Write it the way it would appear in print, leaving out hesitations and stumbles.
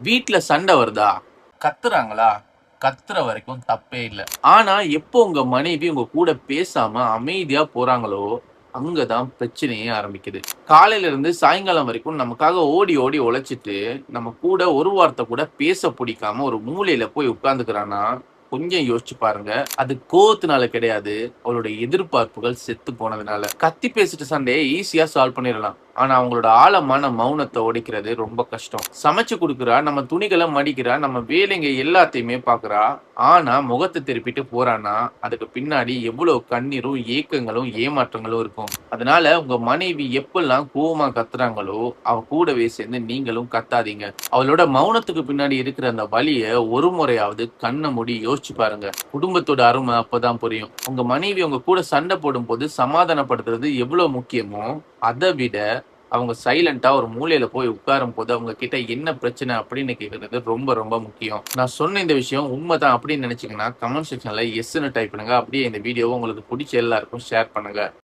வீட்ல சண்டை வருதா? கத்துறாங்களா? கத்துற வரைக்கும் தப்பே இல்ல. ஆனா, எப்போ உங்க மனைவி உங்க கூட பேசாம அமைதியா போறாங்களோ, அங்கதான் பிரச்சனையே ஆரம்பிக்குது. காலையில இருந்து சாயங்காலம் வரைக்கும் நமக்காக ஓடி ஓடி உழைச்சிட்டு, நம்ம கூட ஒரு வார்த்தை கூட பேச புடிக்காம ஒரு மூலையில போய் உட்கார்ந்துக்கிறான்னா, கொஞ்சம் யோசிச்சு பாருங்க. அது கோவத்தினால கிடையாது. அவளோட எதிர்பார்ப்புகள் செத்து போனதுனால. கத்தி பேசிட்ட சண்டைய ஈஸியா சால்வ் பண்ணிறலாம். ஆனா அவங்களோட ஆழமான மௌனத்த உடைக்கிறது ரொம்ப கஷ்டம். சமைச்சு குடுக்குறா, நம்ம துணிகள மடிக்கிறா, நம்ம வேலைங்க எல்லாத்தையுமே பார்க்குறா. ஆனா முகத்த திருப்பிட்டு போறான்னா, அதுக்கு பின்னாடி எவ்வளவு கண்ணீரும், ஏக்கங்களும், ஏமாற்றங்களும் இருக்கும். அதனால உங்க மனைவி எப்பல்லாம் கோவமா கத்துறாங்களோ, அவ கூடவே சேர்ந்து நீங்களும் கத்தாதீங்க. அவளோட மௌனத்துக்கு பின்னாடி இருக்கிற அந்த வலிய ஒரு முறையாவது கண்ண மூடி யோசிச்சு பாருங்க. குடும்பத்தோட அருமை அப்பதான் புரியும். உங்க மனைவி உங்க கூட சண்டை போடும்போது சமாதானப்படுத்துறது எவ்வளவு முக்கியமோ, அத விட அவங்க சைலன்ட்டா ஒரு மூலையில போய் உட்காரும்போது, அவங்க கிட்ட என்ன பிரச்சனை அப்படின்னு கேட்கறது ரொம்ப ரொம்ப முக்கியம். நான் சொன்ன இந்த விஷயம் உண்மைதான் அப்படின்னு நினைச்சீங்கன்னா, கமெண்ட் செக்ஷன்ல எஸ்ன்னு டைப் பண்ணுங்க. அப்படியே இந்த வீடியோவ உங்களுக்கு பிடிச்ச எல்லாருக்கும் ஷேர் பண்ணுங்க.